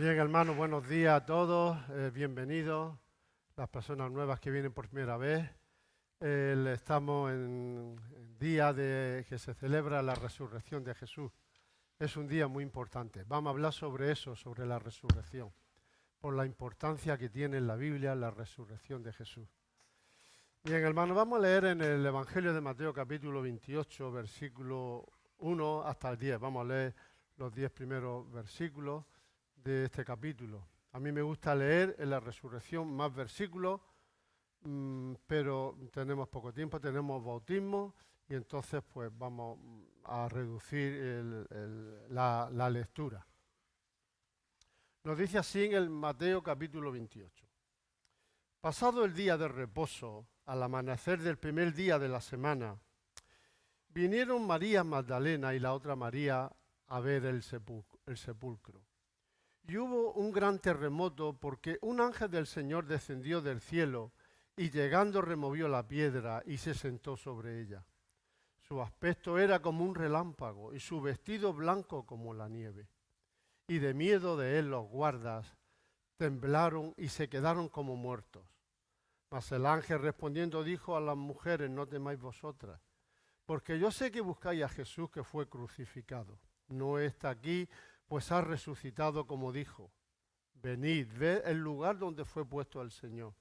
Bien, hermanos, buenos días a todos, bienvenidos, las personas nuevas que vienen por primera vez. Estamos en día de que se celebra la resurrección de Jesús. Es un día muy importante. Vamos a hablar sobre eso, sobre la resurrección, por la importancia que tiene en la Biblia la resurrección de Jesús. Bien, hermanos, vamos a leer en el Evangelio de Mateo capítulo 28, versículo 1 hasta el 10. Vamos a leer los 10 primeros versículos de este capítulo. A mí me gusta leer en la resurrección más versículos, pero tenemos poco tiempo, tenemos bautismo y entonces pues vamos a reducir la lectura. Nos dice así en el Mateo capítulo 28. Pasado el día de reposo, al amanecer del primer día de la semana, vinieron María Magdalena y la otra María a ver el sepulcro. Y hubo un gran terremoto porque un ángel del Señor descendió del cielo y llegando removió la piedra y se sentó sobre ella. Su aspecto era como un relámpago y su vestido blanco como la nieve. Y de miedo de él los guardas temblaron y se quedaron como muertos. Mas el ángel respondiendo dijo a las mujeres: no temáis vosotras, porque yo sé que buscáis a Jesús que fue crucificado. No está aquí, pues ha resucitado como dijo. Venid, ved el lugar donde fue puesto el Señor.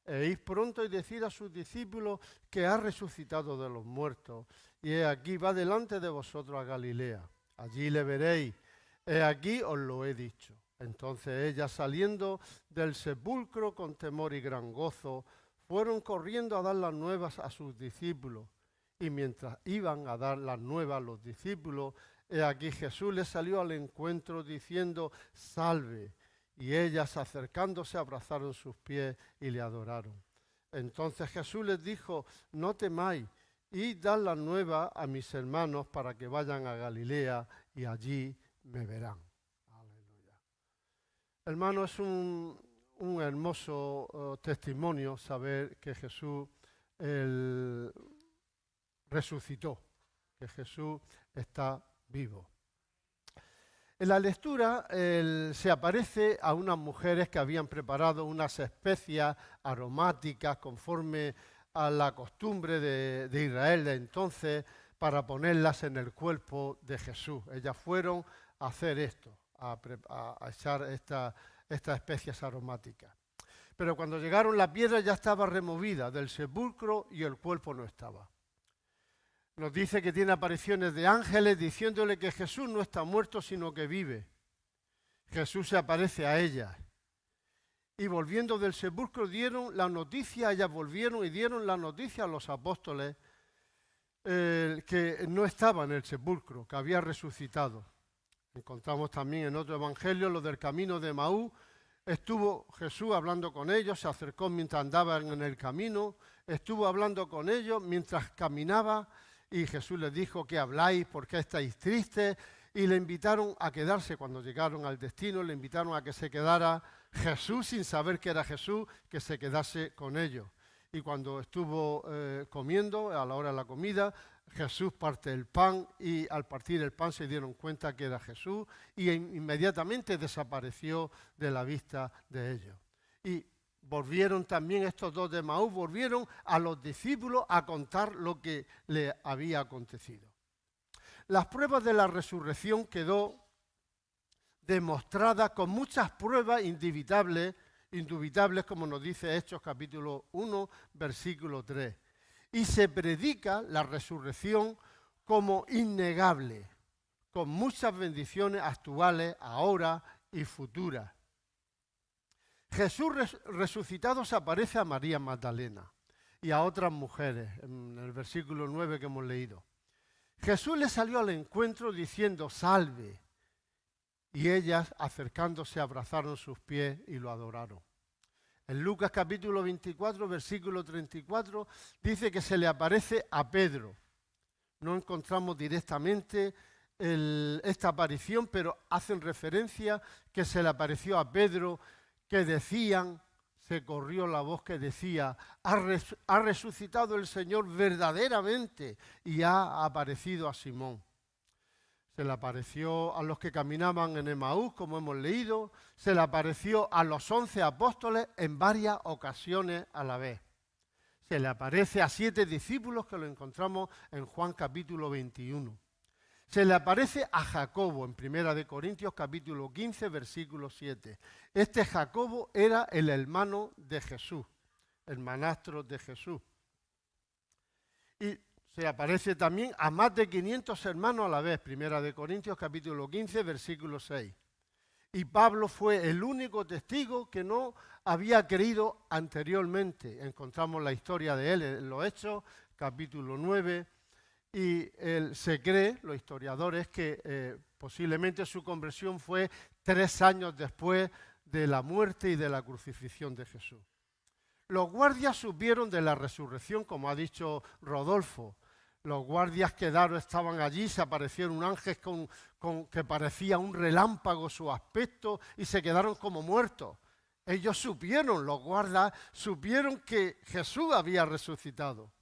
E id pronto y decid a sus discípulos que ha resucitado de los muertos. Y he aquí va delante de vosotros a Galilea. Allí le veréis. He aquí os lo he dicho. Entonces ellas, saliendo del sepulcro con temor y gran gozo, fueron corriendo a dar las nuevas a sus discípulos. Y mientras iban a dar las nuevas a los discípulos, he aquí Jesús les salió al encuentro diciendo: salve. Y ellas, acercándose, abrazaron sus pies y le adoraron. Entonces Jesús les dijo: no temáis, id dad las nuevas a mis hermanos para que vayan a Galilea y allí me verán. Aleluya. Hermano, es un hermoso testimonio saber que Jesús resucitó, que Jesús está vivo. En la lectura se aparece a unas mujeres que habían preparado unas especias aromáticas conforme a la costumbre de Israel de entonces para ponerlas en el cuerpo de Jesús. Ellas fueron a hacer esto, a echar estas especias aromáticas. Pero cuando llegaron, la piedra ya estaba removida del sepulcro y el cuerpo no estaba. Nos dice que tiene apariciones de ángeles diciéndole que Jesús no está muerto, sino que vive. Jesús se aparece a ellas. Y volviendo del sepulcro dieron la noticia, ellas volvieron y dieron la noticia a los apóstoles que no estaba en el sepulcro, que había resucitado. Encontramos también en otro evangelio lo del camino de Emaús. Estuvo Jesús hablando con ellos, se acercó mientras andaban en el camino, estuvo hablando con ellos mientras caminaba. Y Jesús les dijo: ¿qué habláis? ¿Por qué estáis tristes? Y le invitaron a quedarse. Cuando llegaron al destino, le invitaron a que se quedara Jesús, sin saber que era Jesús, que se quedase con ellos. Y cuando estuvo comiendo, a la hora de la comida, Jesús parte el pan y al partir el pan se dieron cuenta que era Jesús y inmediatamente desapareció de la vista de ellos. Y volvieron también estos dos de Emaús, volvieron a los discípulos a contar lo que le había acontecido. Las pruebas de la resurrección quedó demostrada con muchas pruebas indubitables, como nos dice Hechos capítulo 1, versículo 3. Y se predica la resurrección como innegable, con muchas bendiciones actuales, ahora y futuras. Jesús resucitado se aparece a María Magdalena y a otras mujeres, en el versículo 9 que hemos leído. Jesús les salió al encuentro diciendo: salve. Y ellas, acercándose, abrazaron sus pies y lo adoraron. En Lucas capítulo 24, versículo 34, dice que se le aparece a Pedro. No encontramos directamente esta aparición, pero hacen referencia que se le apareció a Pedro, que decían, se corrió la voz que decía: ha resucitado el Señor verdaderamente y ha aparecido a Simón. Se le apareció a los que caminaban en Emaús, como hemos leído. Se le apareció a los 11 apóstoles en varias ocasiones a la vez. Se le aparece a 7 discípulos que lo encontramos en Juan capítulo 21. Se le aparece a Jacobo en 1 Corintios capítulo 15, versículo 7. Este Jacobo era el hermano de Jesús, hermanastro de Jesús. Y se aparece también a más de 500 hermanos a la vez, 1 Corintios capítulo 15, versículo 6. Y Pablo fue el único testigo que no había creído anteriormente. Encontramos la historia de él en los Hechos, capítulo 9, y se cree, los historiadores, que posiblemente su conversión fue 3 años después de la muerte y de la crucifixión de Jesús. Los guardias supieron de la resurrección, como ha dicho Rodolfo. Los guardias estaban allí, se aparecieron un ángel que parecía un relámpago su aspecto y se quedaron como muertos. Ellos supieron, los guardias supieron que Jesús había resucitado.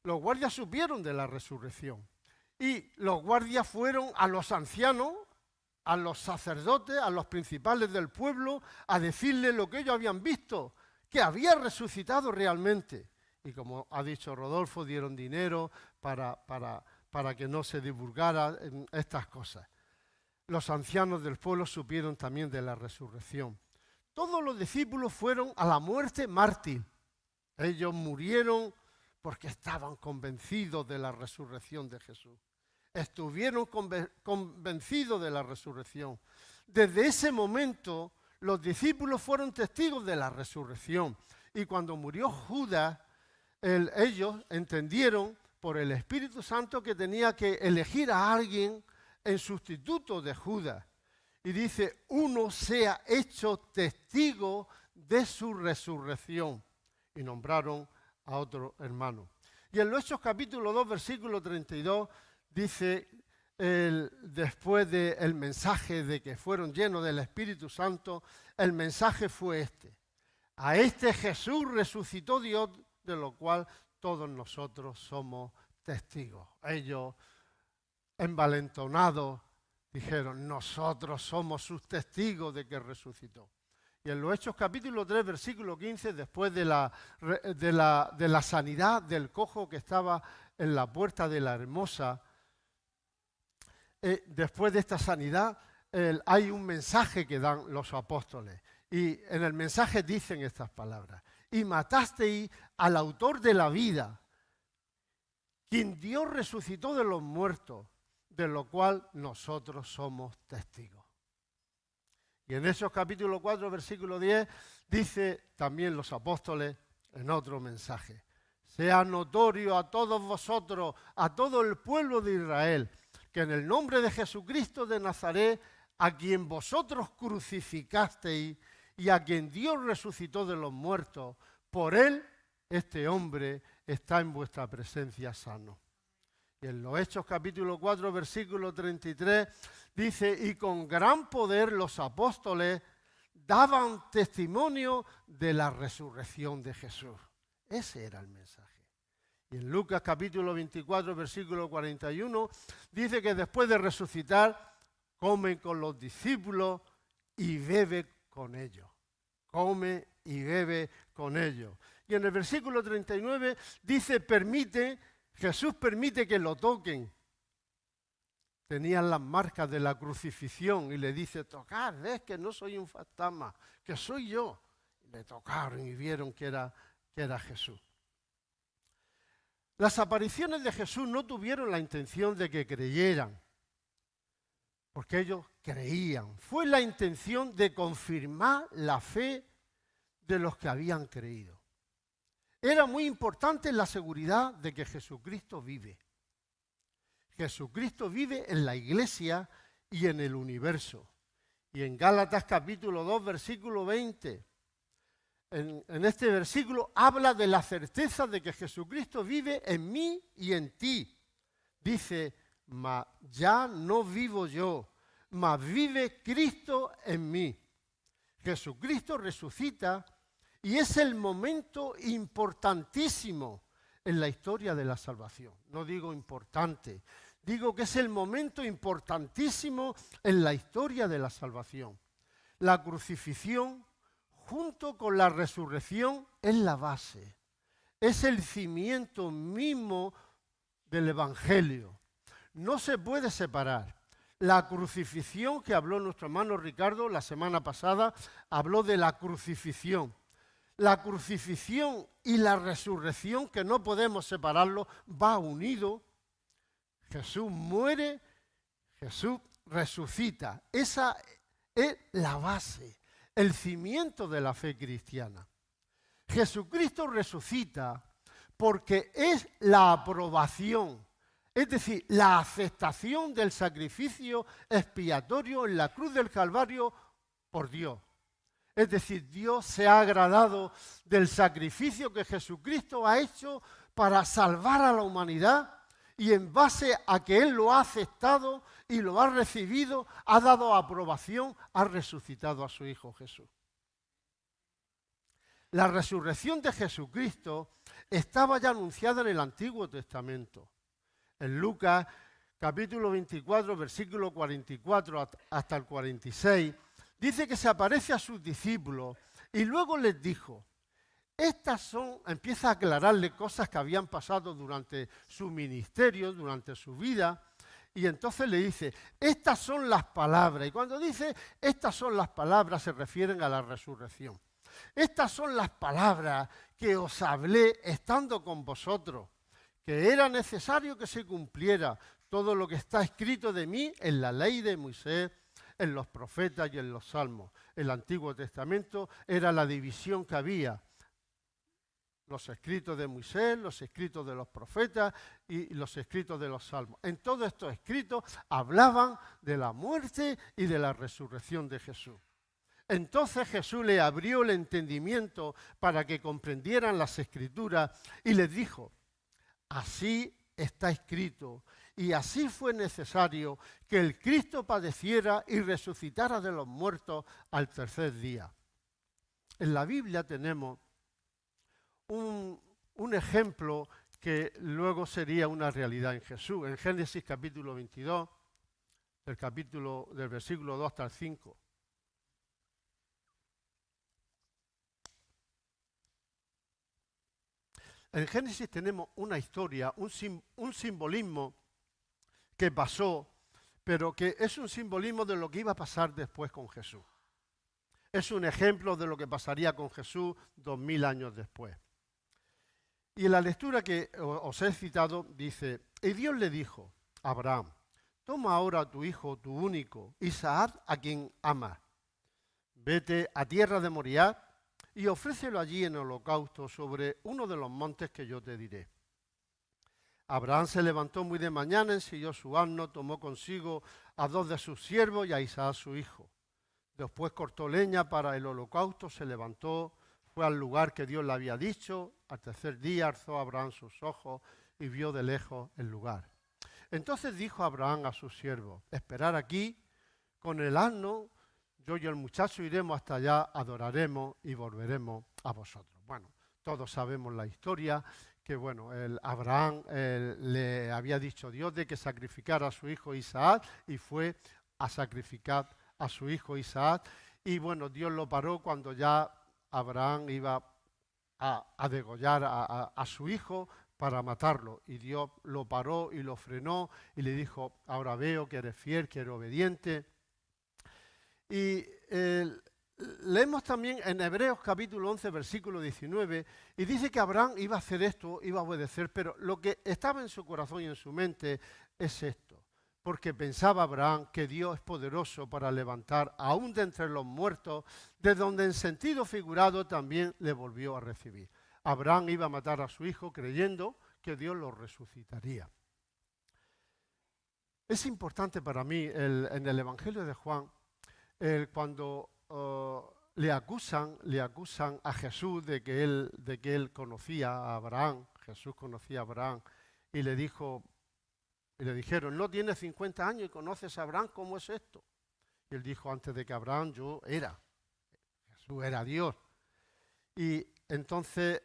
Los guardias supieron de la resurrección. Y los guardias fueron a los ancianos, a los sacerdotes, a los principales del pueblo, a decirles lo que ellos habían visto, que había resucitado realmente. Y como ha dicho Rodolfo, dieron dinero para que no se divulgaran estas cosas. Los ancianos del pueblo supieron también de la resurrección. Todos los discípulos fueron a la muerte mártir. Ellos murieron porque estaban convencidos de la resurrección de Jesús. Estuvieron convencidos de la resurrección. Desde ese momento, los discípulos fueron testigos de la resurrección. Y cuando murió Judas, ellos entendieron por el Espíritu Santo que tenía que elegir a alguien en sustituto de Judas. Y dice, uno sea hecho testigo de su resurrección. Y nombraron a otro hermano. Y en los Hechos capítulo 2, versículo 32, dice, después del mensaje de que fueron llenos del Espíritu Santo, el mensaje fue este. A este Jesús resucitó Dios, de lo cual todos nosotros somos testigos. Ellos, envalentonados, dijeron, nosotros somos sus testigos de que resucitó. Y en los Hechos capítulo 3, versículo 15, después de la sanidad del cojo que estaba en la puerta de la Hermosa, después de esta sanidad hay un mensaje que dan los apóstoles. Y en el mensaje dicen estas palabras. Y matasteis al autor de la vida, quien Dios resucitó de los muertos, de lo cual nosotros somos testigos. Y en esos capítulo 4, versículo 10, dice también los apóstoles en otro mensaje. Sea notorio a todos vosotros, a todo el pueblo de Israel, que en el nombre de Jesucristo de Nazaret, a quien vosotros crucificasteis y a quien Dios resucitó de los muertos, por él este hombre está en vuestra presencia sano. Y en los Hechos capítulo 4, versículo 33, dice, y con gran poder los apóstoles daban testimonio de la resurrección de Jesús. Ese era el mensaje. Y en Lucas capítulo 24, versículo 41, dice que después de resucitar, come con los discípulos y bebe con ellos. Come y bebe con ellos. Y en el versículo 39 dice, Jesús permite que lo toquen. Tenían las marcas de la crucifixión y le dice, tocad, ves que no soy un fantasma, que soy yo. Y le tocaron y vieron que era Jesús. Las apariciones de Jesús no tuvieron la intención de que creyeran, porque ellos creían. Fue la intención de confirmar la fe de los que habían creído. Era muy importante la seguridad de que Jesucristo vive. Jesucristo vive en la iglesia y en el universo. Y en Gálatas capítulo 2, versículo 20, en este versículo habla de la certeza de que Jesucristo vive en mí y en ti. Dice, mas ya no vivo yo, mas vive Cristo en mí. Jesucristo resucita y es el momento importantísimo en la historia de la salvación. No digo importante, Digo que es el momento importantísimo en la historia de la salvación. La crucifixión, junto con la resurrección, es la base. Es el cimiento mismo del Evangelio. No se puede separar. La crucifixión que habló nuestro hermano Ricardo la semana pasada, habló de la crucifixión. La crucifixión y la resurrección, que no podemos separarlo, va unido. Jesús muere, Jesús resucita. Esa es la base, el cimiento de la fe cristiana. Jesucristo resucita porque es la aprobación, es decir, la aceptación del sacrificio expiatorio en la cruz del Calvario por Dios. Es decir, Dios se ha agradado del sacrificio que Jesucristo ha hecho para salvar a la humanidad y en base a que Él lo ha aceptado y lo ha recibido, ha dado aprobación, ha resucitado a su Hijo Jesús. La resurrección de Jesucristo estaba ya anunciada en el Antiguo Testamento. En Lucas capítulo 24, versículo 44 hasta el 46, dice que se aparece a sus discípulos y luego les dijo, empieza a aclararle cosas que habían pasado durante su ministerio, durante su vida, y entonces le dice, estas son las palabras. Y cuando dice, estas son las palabras, se refieren a la resurrección. Estas son las palabras que os hablé estando con vosotros, que era necesario que se cumpliera todo lo que está escrito de mí en la ley de Moisés, en los profetas y en los salmos. El Antiguo Testamento era la división que había. Los escritos de Moisés, los escritos de los profetas y los escritos de los salmos. En todos estos escritos hablaban de la muerte y de la resurrección de Jesús. Entonces Jesús le abrió el entendimiento para que comprendieran las Escrituras y les dijo, así está escrito, y así fue necesario que el Cristo padeciera y resucitara de los muertos al tercer día. En la Biblia tenemos un ejemplo que luego sería una realidad en Jesús. En Génesis capítulo 22, del versículo 2 hasta el 5. En Génesis tenemos una historia, un simbolismo que pasó, pero que es un simbolismo de lo que iba a pasar después con Jesús. Es un ejemplo de lo que pasaría con Jesús 2000 años después. Y en la lectura que os he citado dice, y Dios le dijo a Abraham, toma ahora a tu hijo, tu único, Isaac, a quien amas. Vete a tierra de Moriah y ofrécelo allí en holocausto sobre uno de los montes que yo te diré. Abraham se levantó muy de mañana, ensilló su asno, tomó consigo a 2 de sus siervos y a Isaac su hijo. Después cortó leña para el holocausto, se levantó, fue al lugar que Dios le había dicho. Al tercer día alzó Abraham sus ojos y vio de lejos el lugar. Entonces dijo Abraham a sus siervos, esperad aquí con el asno, yo y el muchacho iremos hasta allá, adoraremos y volveremos a vosotros. Bueno, todos sabemos la historia, que bueno, Abraham le había dicho a Dios de que sacrificara a su hijo Isaac y fue a sacrificar a su hijo Isaac. Y bueno, Dios lo paró cuando ya Abraham iba a degollar a su hijo para matarlo. Y Dios lo paró y lo frenó y le dijo, ahora veo que eres fiel, que eres obediente. Y leemos también en Hebreos capítulo 11, versículo 19, y dice que Abraham iba a hacer esto, iba a obedecer, pero lo que estaba en su corazón y en su mente es esto, porque pensaba Abraham que Dios es poderoso para levantar aún de entre los muertos, de donde en sentido figurado también le volvió a recibir. Abraham iba a matar a su hijo creyendo que Dios lo resucitaría. Es importante para mí en el Evangelio de Juan, cuando le acusan a Jesús de que él conocía a Abraham. Jesús conocía a Abraham y le dijeron, no tienes 50 años y conoces a Abraham, ¿cómo es esto? Y él dijo, antes de que Abraham yo era. Jesús era Dios. Y entonces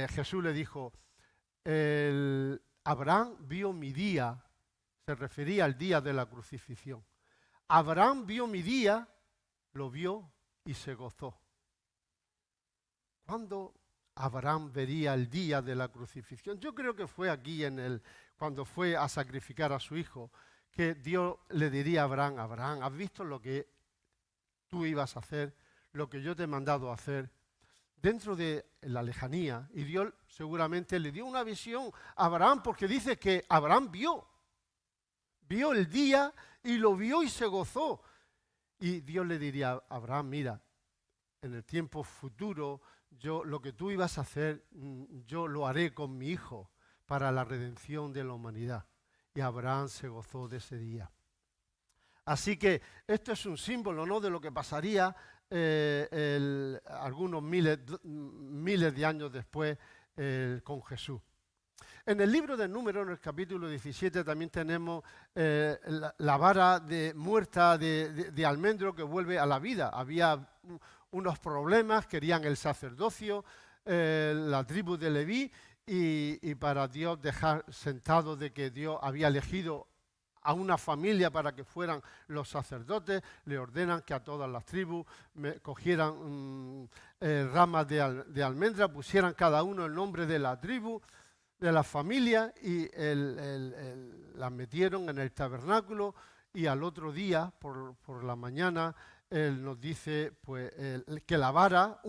Jesús le dijo, Abraham vio mi día, se refería al día de la crucifixión. Abraham vio mi día, lo vio y se gozó. ¿Cuándo Abraham vería el día de la crucifixión? Yo creo que fue aquí cuando fue a sacrificar a su hijo, que Dios le diría a Abraham, Abraham, ¿has visto lo que tú ibas a hacer, lo que yo te he mandado a hacer? Dentro de la lejanía, y Dios seguramente le dio una visión a Abraham, porque dice que Abraham vio el día y lo vio y se gozó. Y Dios le diría a Abraham, mira, en el tiempo futuro, lo que tú ibas a hacer, yo lo haré con mi hijo para la redención de la humanidad. Y Abraham se gozó de ese día. Así que esto es un símbolo, ¿no?, de lo que pasaría algunos miles de años después con Jesús. En el libro de Números, en el capítulo 17, también tenemos la vara muerta de almendro que vuelve a la vida. Había unos problemas, querían el sacerdocio, la tribu de Leví, y para Dios dejar sentado de que Dios había elegido a una familia para que fueran los sacerdotes, le ordenan que a todas las tribus cogieran ramas de almendra, pusieran cada uno el nombre de la tribu, de la familia, y las metieron en el tabernáculo, y al otro día, por la mañana, él nos dice pues, que la vara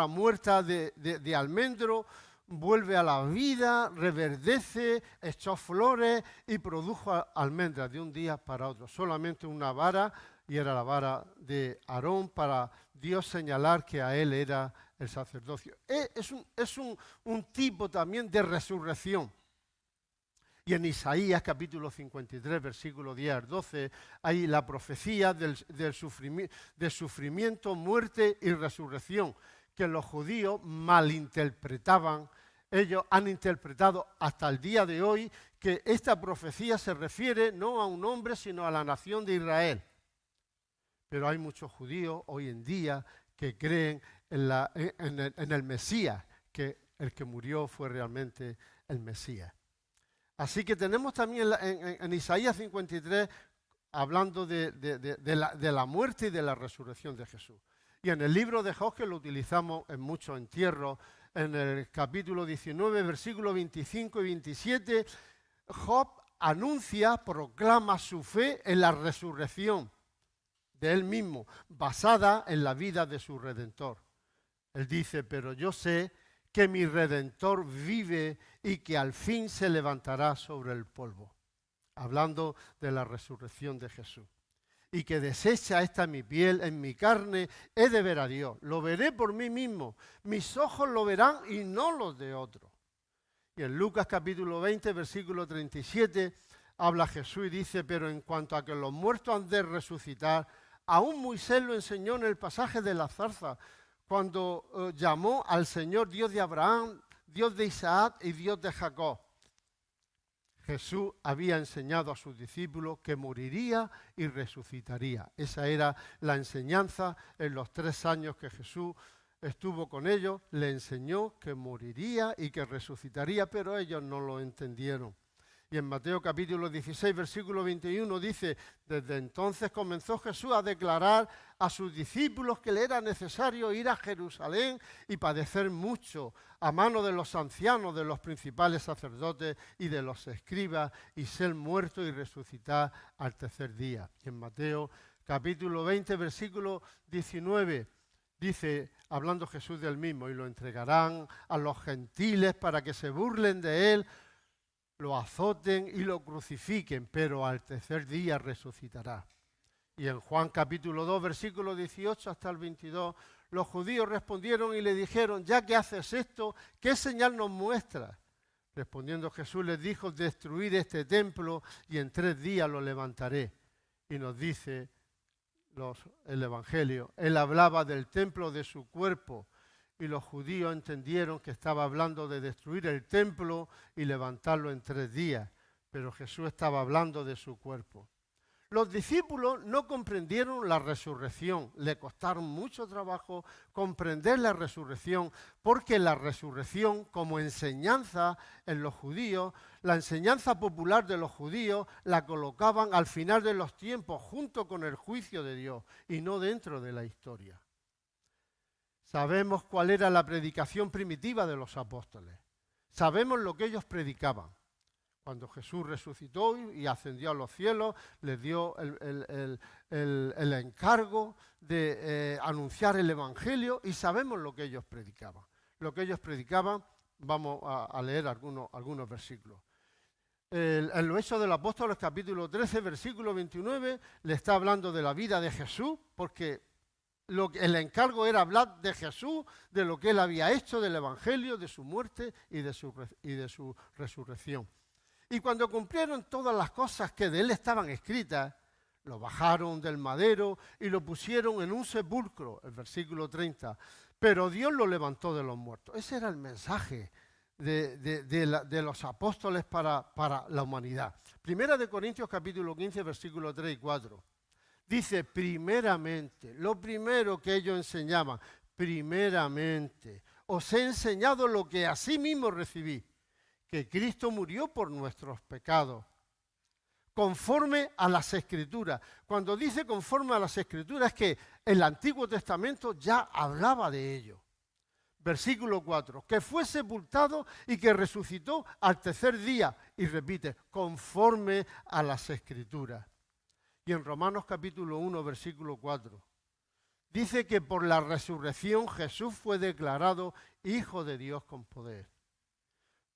muerta de almendro, vuelve a la vida, reverdece, echó flores y produjo almendras de un día para otro. Solamente una vara, y era la vara de Aarón, para Dios señalar que a él era el sacerdocio. Es un tipo también de resurrección. Y en Isaías capítulo 53, versículo 10 al 12, hay la profecía del sufrimiento, muerte y resurrección, que los judíos malinterpretaban. Ellos han interpretado hasta el día de hoy que esta profecía se refiere no a un hombre, sino a la nación de Israel. Pero hay muchos judíos hoy en día que creen en el Mesías, que el que murió fue realmente el Mesías. Así que tenemos también en Isaías 53 hablando de la muerte y de la resurrección de Jesús. Y en el libro de Job, que lo utilizamos en muchos entierros, en el capítulo 19, versículos 25 y 27, Job proclama su fe en la resurrección de él mismo, basada en la vida de su Redentor. Él dice, pero yo sé que mi Redentor vive y que al fin se levantará sobre el polvo. Hablando de la resurrección de Jesús. Y que desecha esta mi piel, en mi carne, he de ver a Dios. Lo veré por mí mismo. Mis ojos lo verán y no los de otro. Y en Lucas capítulo 20, versículo 37, habla Jesús y dice, pero en cuanto a que los muertos han de resucitar, aún Moisés lo enseñó en el pasaje de la zarza, cuando llamó al Señor Dios de Abraham, Dios de Isaac y Dios de Jacob. Jesús había enseñado a sus discípulos que moriría y resucitaría. Esa era la enseñanza en los 3 años que Jesús estuvo con ellos. Le enseñó que moriría y que resucitaría, pero ellos no lo entendieron. Y en Mateo capítulo 16, versículo 21 dice, desde entonces comenzó Jesús a declarar a sus discípulos que le era necesario ir a Jerusalén y padecer mucho a mano de los ancianos, de los principales sacerdotes y de los escribas, y ser muerto y resucitar al tercer día. Y en Mateo capítulo 20, versículo 19 dice, hablando Jesús del mismo, y lo entregarán a los gentiles para que se burlen de él, lo azoten y lo crucifiquen, pero al tercer día resucitará. Y en Juan capítulo 2, versículo 18 hasta el 22, los judíos respondieron y le dijeron, ya que haces esto, ¿qué señal nos muestras? Respondiendo Jesús les dijo, destruid este templo y en 3 días lo levantaré. Y nos dice el Evangelio, él hablaba del templo de su cuerpo, y los judíos entendieron que estaba hablando de destruir el templo y levantarlo en 3 días, pero Jesús estaba hablando de su cuerpo. Los discípulos no comprendieron la resurrección, le costaron mucho trabajo comprender la resurrección, porque la resurrección como enseñanza en los judíos, la enseñanza popular de los judíos, la colocaban al final de los tiempos junto con el juicio de Dios y no dentro de la historia. Sabemos cuál era la predicación primitiva de los apóstoles, sabemos lo que ellos predicaban. Cuando Jesús resucitó y ascendió a los cielos, les dio el encargo de anunciar el Evangelio y sabemos lo que ellos predicaban. Lo que ellos predicaban, vamos a leer algunos versículos. En los Hechos de los Apóstoles, capítulo 13, versículo 29, le está hablando de la vida de Jesús, porque el encargo era hablar de Jesús, de lo que él había hecho, del Evangelio, de su muerte y de su resurrección. Y cuando cumplieron todas las cosas que de él estaban escritas, lo bajaron del madero y lo pusieron en un sepulcro, el versículo 30. Pero Dios lo levantó de los muertos. Ese era el mensaje de los apóstoles para la humanidad. Primera de Corintios capítulo 15, versículo 3 y 4. Dice, primeramente, lo primero que ellos enseñaban, primeramente, os he enseñado lo que asimismo recibí, que Cristo murió por nuestros pecados, conforme a las Escrituras. Cuando dice conforme a las Escrituras es que el Antiguo Testamento ya hablaba de ello. Versículo 4, que fue sepultado y que resucitó al tercer día. Y repite, conforme a las Escrituras. Y en Romanos capítulo 1, versículo 4, dice que por la resurrección Jesús fue declarado Hijo de Dios con poder.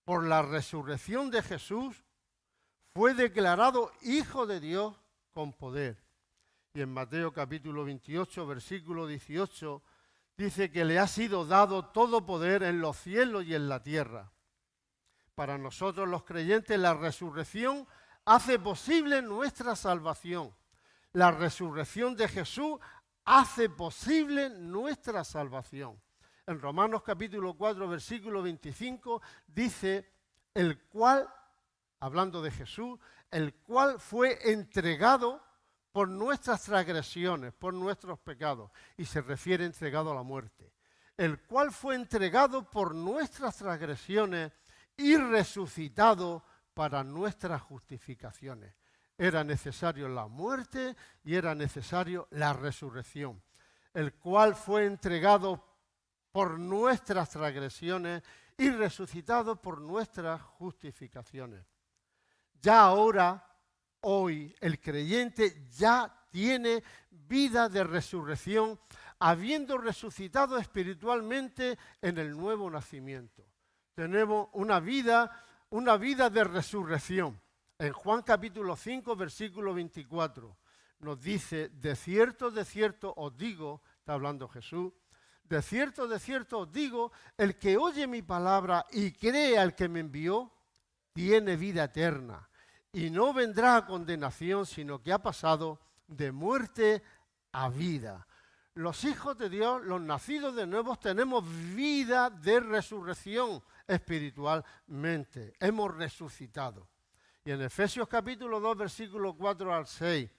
Por la resurrección de Jesús fue declarado Hijo de Dios con poder. Y en Mateo capítulo 28, versículo 18, dice que le ha sido dado todo poder en los cielos y en la tierra. Para nosotros los creyentes la resurrección hace posible nuestra salvación. La resurrección de Jesús hace posible nuestra salvación. En Romanos capítulo 4, versículo 25, dice, el cual, hablando de Jesús, el cual fue entregado por nuestras transgresiones, por nuestros pecados, y se refiere entregado a la muerte, el cual fue entregado por nuestras transgresiones y resucitado para nuestras justificaciones. Era necesario la muerte y era necesario la resurrección, el cual fue entregado por nuestras transgresiones y resucitado por nuestras justificaciones. Ya ahora, hoy, el creyente ya tiene vida de resurrección, habiendo resucitado espiritualmente en el nuevo nacimiento. Tenemos una vida de resurrección. En Juan capítulo 5, versículo 24, nos dice, de cierto os digo, está hablando Jesús, de cierto os digo, el que oye mi palabra y cree al que me envió, tiene vida eterna y no vendrá a condenación, sino que ha pasado de muerte a vida. Los hijos de Dios, los nacidos de nuevo, tenemos vida de resurrección espiritualmente. Hemos resucitado. Y en Efesios capítulo 2, versículo 4 al 6,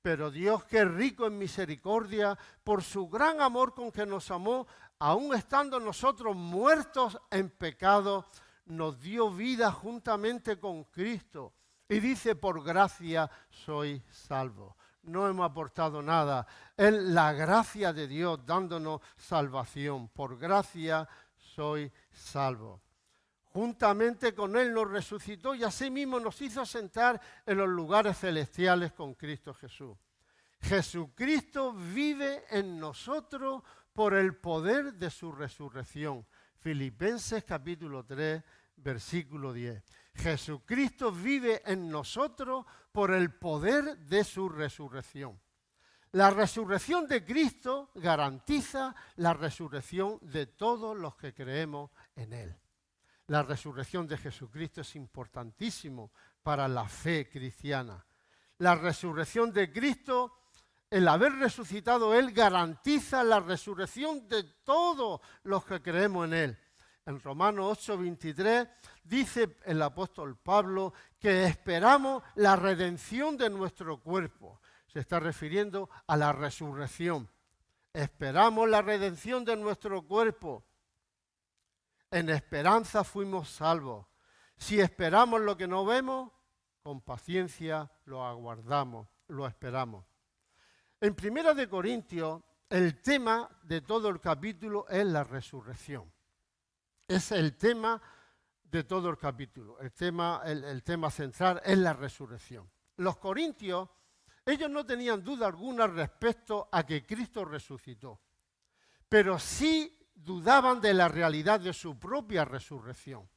pero Dios, que es rico en misericordia, por su gran amor con que nos amó, aun estando nosotros muertos en pecado, nos dio vida juntamente con Cristo. Y dice, por gracia sois salvos. No hemos aportado nada. Es la gracia de Dios dándonos salvación. Por gracia sois salvos. Juntamente con Él nos resucitó y asimismo nos hizo sentar en los lugares celestiales con Cristo Jesús. Jesucristo vive en nosotros por el poder de su resurrección. Filipenses capítulo 3, versículo 10. Jesucristo vive en nosotros por el poder de su resurrección. La resurrección de Cristo garantiza la resurrección de todos los que creemos en Él. La resurrección de Jesucristo es importantísimo para la fe cristiana. La resurrección de Cristo, el haber resucitado Él, garantiza la resurrección de todos los que creemos en Él. En Romanos 8:23 dice el apóstol Pablo que esperamos la redención de nuestro cuerpo. Se está refiriendo a la resurrección. Esperamos la redención de nuestro cuerpo. En esperanza fuimos salvos. Si esperamos lo que no vemos, con paciencia lo aguardamos, lo esperamos. En 1 Corintios, el tema de todo el capítulo es la resurrección. Es el tema de todo el capítulo. El tema central es la resurrección. Los corintios, ellos no tenían duda alguna respecto a que Cristo resucitó, pero sí dudaban de la realidad de su propia resurrección.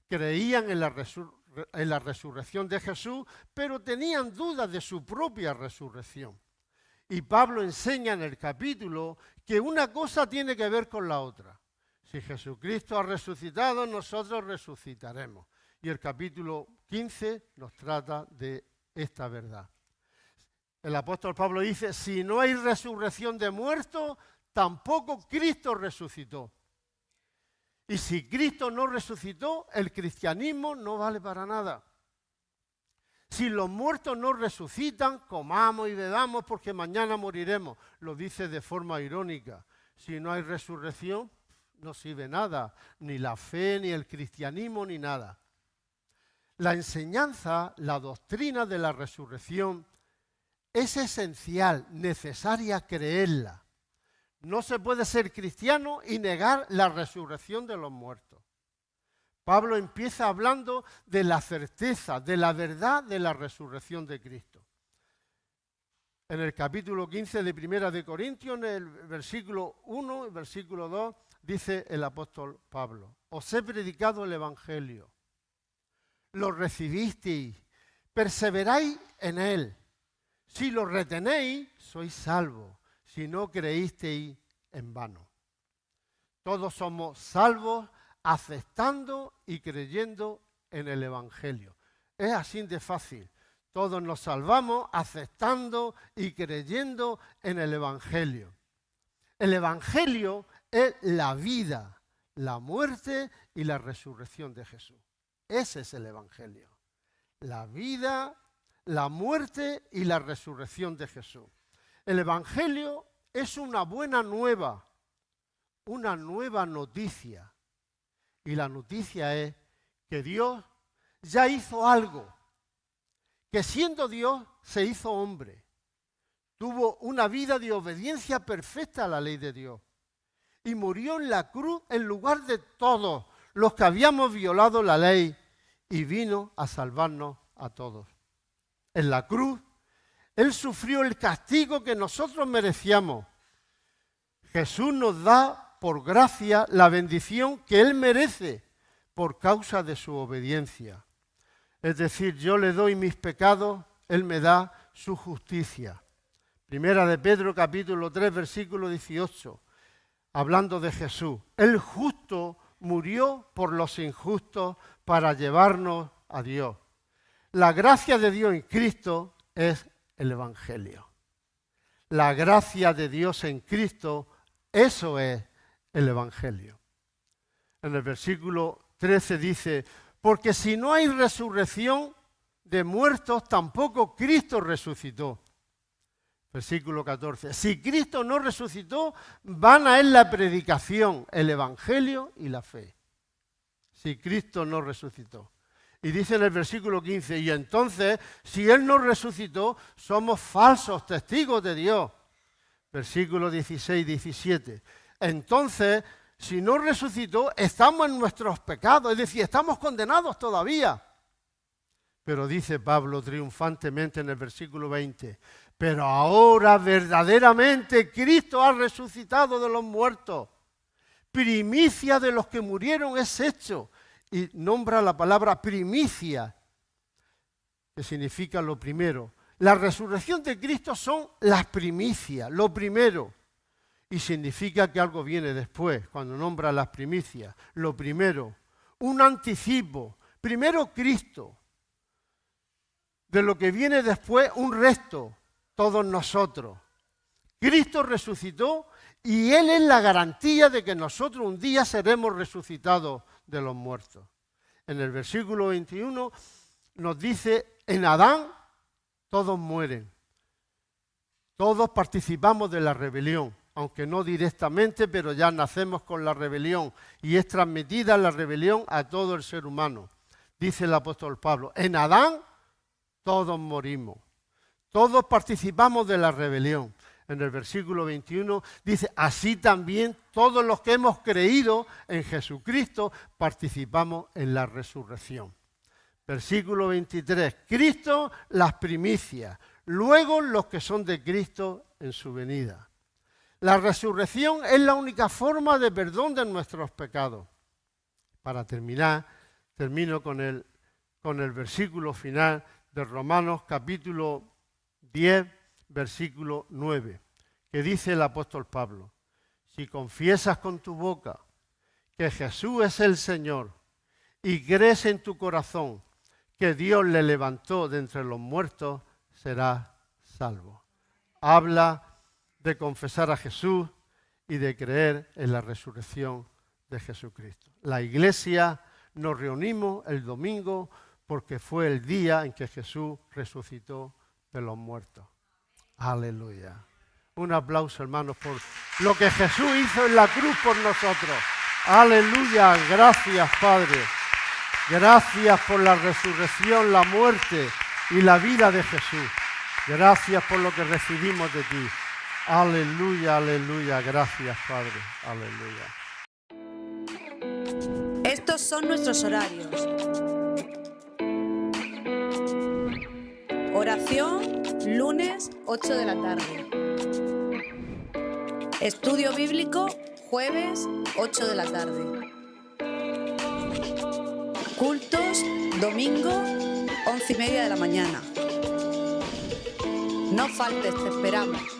Creían en la resurrección de Jesús, pero tenían dudas de su propia resurrección. Y Pablo enseña en el capítulo que una cosa tiene que ver con la otra. Si Jesucristo ha resucitado, nosotros resucitaremos. Y el capítulo 15 nos trata de esta verdad. El apóstol Pablo dice, si no hay resurrección de muertos, tampoco Cristo resucitó. Y si Cristo no resucitó, el cristianismo no vale para nada. Si los muertos no resucitan, comamos y bebamos porque mañana moriremos. Lo dice de forma irónica. Si no hay resurrección, no sirve nada, ni la fe, ni el cristianismo, ni nada. La enseñanza, la doctrina de la resurrección es esencial, necesaria creerla. No se puede ser cristiano y negar la resurrección de los muertos. Pablo empieza hablando de la certeza, de la verdad de la resurrección de Cristo. En el capítulo 15 de 1 Corintios, en el versículo 1 y versículo 2, dice el apóstol Pablo, os he predicado el Evangelio, lo recibisteis, perseveráis en él. Si lo retenéis, sois salvos. Si no creísteis, en vano. Todos somos salvos aceptando y creyendo en el Evangelio. Es así de fácil. Todos nos salvamos aceptando y creyendo en el Evangelio. El Evangelio es la vida, la muerte y la resurrección de Jesús. Ese es el Evangelio. La vida, la muerte y la resurrección de Jesús. El Evangelio es una buena nueva, una nueva noticia. Y la noticia es que Dios ya hizo algo, que siendo Dios se hizo hombre. Tuvo una vida de obediencia perfecta a la ley de Dios. Y murió en la cruz en lugar de todos los que habíamos violado la ley y vino a salvarnos a todos. En la cruz, Él sufrió el castigo que nosotros merecíamos. Jesús nos da por gracia la bendición que Él merece por causa de su obediencia. Es decir, yo le doy mis pecados, Él me da su justicia. Primera de Pedro, capítulo 3, versículo 18, hablando de Jesús. El justo murió por los injustos para llevarnos a Dios. La gracia de Dios en Cristo es el Evangelio. La gracia de Dios en Cristo, eso es el Evangelio. En el versículo 13 dice, porque si no hay resurrección de muertos, tampoco Cristo resucitó. Versículo 14, si Cristo no resucitó, vana es la predicación, el Evangelio y la fe. Si Cristo no resucitó. Y dice en el versículo 15, y entonces, si Él no resucitó, somos falsos testigos de Dios. Versículo 16 y 17. Entonces, si no resucitó, estamos en nuestros pecados, es decir, estamos condenados todavía. Pero dice Pablo triunfantemente en el versículo 20, pero ahora verdaderamente Cristo ha resucitado de los muertos. Primicia de los que murieron es hecho. Y nombra la palabra primicia, que significa lo primero. La resurrección de Cristo son las primicias, lo primero. Y significa que algo viene después, cuando nombra las primicias. Lo primero, un anticipo. Primero Cristo. De lo que viene después, un resto, todos nosotros. Cristo resucitó Y Él es la garantía de que nosotros un día seremos resucitados de los muertos. En el versículo 21 nos dice, en Adán todos mueren. Todos participamos de la rebelión, aunque no directamente, pero ya nacemos con la rebelión y es transmitida la rebelión a todo el ser humano. Dice el apóstol Pablo, en Adán todos morimos, todos participamos de la rebelión. En el versículo 21 dice, así también todos los que hemos creído en Jesucristo participamos en la resurrección. Versículo 23, Cristo las primicias, luego los que son de Cristo en su venida. La resurrección es la única forma de perdón de nuestros pecados. Para terminar, termino con el versículo final de Romanos capítulo 10, versículo 9, que dice el apóstol Pablo, si confiesas con tu boca que Jesús es el Señor y crees en tu corazón que Dios le levantó de entre los muertos, serás salvo. Habla de confesar a Jesús y de creer en la resurrección de Jesucristo. La iglesia nos reunimos el domingo porque fue el día en que Jesús resucitó de los muertos. Aleluya. Un aplauso, hermanos, por lo que Jesús hizo en la cruz por nosotros. Aleluya. Gracias, Padre. Gracias por la resurrección, la muerte y la vida de Jesús. Gracias por lo que recibimos de ti. Aleluya, aleluya. Gracias, Padre. Aleluya. Estos son nuestros horarios. Oración, lunes, 8 de la tarde. Estudio bíblico, jueves, 8 de la tarde. Cultos, domingo, 11:30 de la mañana. No faltes, te esperamos.